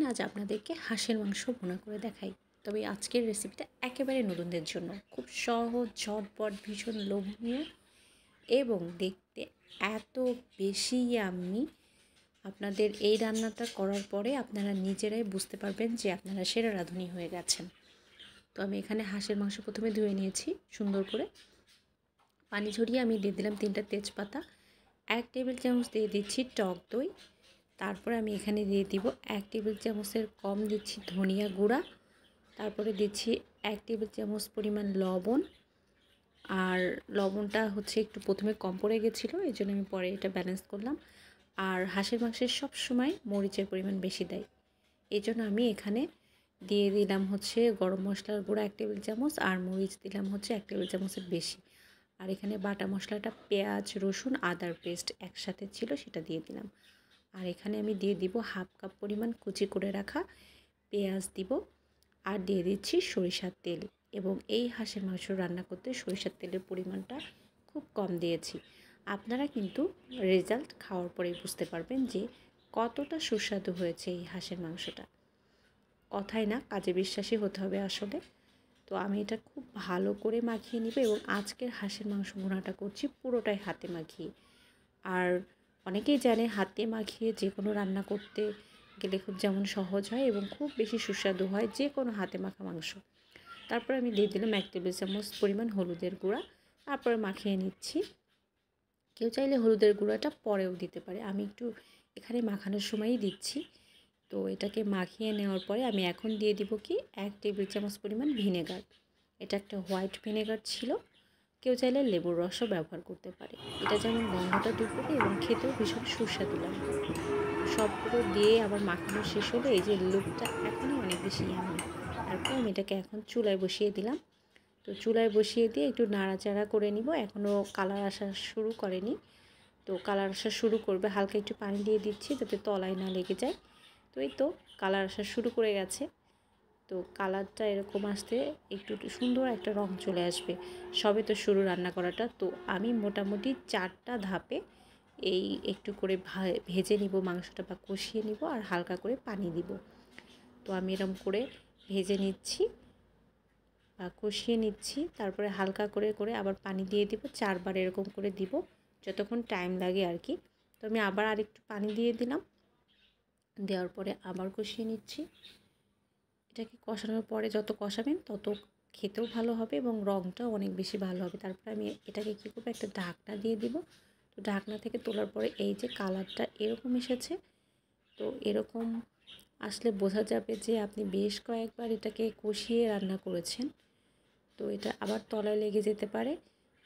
আজ আপনাদেরকে হাঁসের মাংস ভুনা করে দেখাই। তবে আজকের রেসিপিটা একেবারে নতুনদের জন্য, খুব সহজ, ঝটপট, ভীষণ লোভনীয় এবং দেখতে এত বেশি ইয়াম্মি। আপনাদের এই রান্নাটা করার পরে আপনারা নিজেরাই বুঝতে পারবেন যে আপনারা সেরা রাঁধুনি হয়ে গেছেন। তো আমি এখানে হাঁসের মাংস প্রথমে ধুয়ে নিয়েছি সুন্দর করে, পানি ঝরিয়ে আমি দিয়ে দিলাম 3টা তেজপাতা, 1 টেবিল চামচ দিয়ে দিচ্ছি টক দই, তারপরে আমি এখানে দিয়ে দিব 1 টেবিল চামচের কম দিচ্ছি ধনিয়া গুঁড়া, তারপরে দিচ্ছি 1 টেবিল চামচ পরিমাণ লবণ। আর লবণটা একটু প্রথমে কম পড়ে গেছিলো, এই জন্য আমি পরে এটা ব্যালেন্স করলাম। আর হাঁসের মাংসের সব সময় মরিচের পরিমাণ বেশি দেয়, এই জন্য আমি এখানে দিয়ে দিলাম গরম মশলার গুঁড়া 1 টেবিল চামচ, আর মরিচ দিলাম 1 টেবিল চামচের বেশি। আর এখানে বাটা মশলাটা পেঁয়াজ, রসুন, আদার পেস্ট একসাথে ছিল, সেটা দিয়ে দিলাম। আর এখানে আমি দিয়ে দিব 1/2 কাপ পরিমাণ কুচি করে রাখা পেঁয়াজ দিব, আর দিয়ে দিচ্ছি সরিষার তেল। এবং এই হাঁসের মাংস রান্না করতে সরিষার তেলের পরিমাণটা খুব কম দিয়েছি। আপনারা কিন্তু রেজাল্ট খাওয়ার পরেই বুঝতে পারবেন যে কতটা সুস্বাদু হয়েছে এই হাঁসের মাংসটা। কথায় না, কাজে বিশ্বাসী হতে হবে আসলে। তো আমি এটা খুব ভালো করে মাখিয়ে নিব এবং আজকের হাঁসের মাংস ভুনাটা করছি পুরোটাই হাতে মাখিয়ে। আর অনেকেই জানে হাতে মাখিয়ে যে কোনো রান্না করতে গেলে খুব যেমন সহজ হয় এবং খুব বেশি সুস্বাদু হয় যে কোনো হাতে মাখা মাংস। তারপরে আমি দিয়ে দিলাম 1 টেবিল চামচ পরিমাণ হলুদের গুঁড়া, তারপরে মাখিয়ে নিচ্ছি। কেউ চাইলে হলুদের গুঁড়াটা পরেও দিতে পারে, আমি একটু এখানে মাখানোর সময়ই দিচ্ছি। তো এটাকে মাখিয়ে নেওয়ার পরে আমি এখন দিয়ে দিব 1 টেবিল চামচ পরিমাণ ভিনেগার। এটা একটা হোয়াইট ভিনেগার ছিল, কেউ চাইলে লেবুর রসও ব্যবহার করতে পারে। এটা যেমন গন্ধটা দূর করে এবং খেতেও ভীষণ সুস্বাদু লাগবে। সবগুলো দিয়ে আবার মাখানো শেষ হলে এই যে লুকটা এখনই অনেক বেশি ইয়াম্মি। তারপর আমি এটাকে এখন চুলায় বসিয়ে দিলাম। তো চুলায় বসিয়ে দিয়ে একটু নাড়াচাড়া করে নিব, এখনও কালার আসা শুরু করেনি। তো কালার আসা শুরু করবে, হালকা একটু পানি দিয়ে দিচ্ছি যাতে তলায় না লেগে যায়। তো এই তো কালার আসা শুরু করে গেছে। তো কালারটা এরকম আসতে একটু সুন্দর একটা রং চলে আসবে। সবে তো শুরু রান্না করাটা, তো আমি মোটামুটি 4টা ধাপে এই একটু করে ভেজে নিব মাংসটা বা কষিয়ে নিব, আর হালকা করে পানি দিব। তো আমি এরকম করে ভেজে নিচ্ছি বা কষিয়ে নিচ্ছি, তারপরে হালকা করে করে আবার পানি দিয়ে দিব, 4বার এরকম করে দিব যতক্ষণ টাইম লাগে আর কি। তো আমি আবার আরেকটু পানি দিয়ে দিলাম, দেওয়ার পরে আবার কষিয়ে নিচ্ছি। এটাকে কষানোর পরে যত কষাবেন তত খেতেও ভালো হবে এবং রঙটাও অনেক বেশি ভালো হবে। তারপরে আমি এটাকে কী করবো, একটা ঢাকনা দিয়ে দিব। তো ঢাকনা থেকে তোলার পরে এই যে কালারটা এরকম এসেছে, তো এরকম আসলে বোঝা যাবে যে আপনি বেশ কয়েকবার এটাকে কষিয়ে রান্না করেছেন। তো এটা আবার তলায় লেগে যেতে পারে।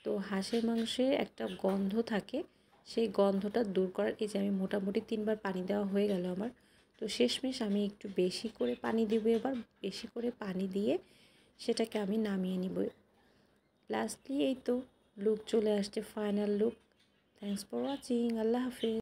তো হাঁসের মাংসে একটা গন্ধ থাকে, সেই গন্ধটা দূর করার এই যে আমি মোটামুটি 3বার পানি দেওয়া হয়ে গেল আমার। তো শেষমেশ আমি একটু বেশি করে পানি দেবো, এবার বেশি করে পানি দিয়ে সেটাকে আমি নামিয়ে নিব। লাস্টলি এই তো লুক চলে আসছে, final look. Thanks for watching. আল্লাহ হাফেজ।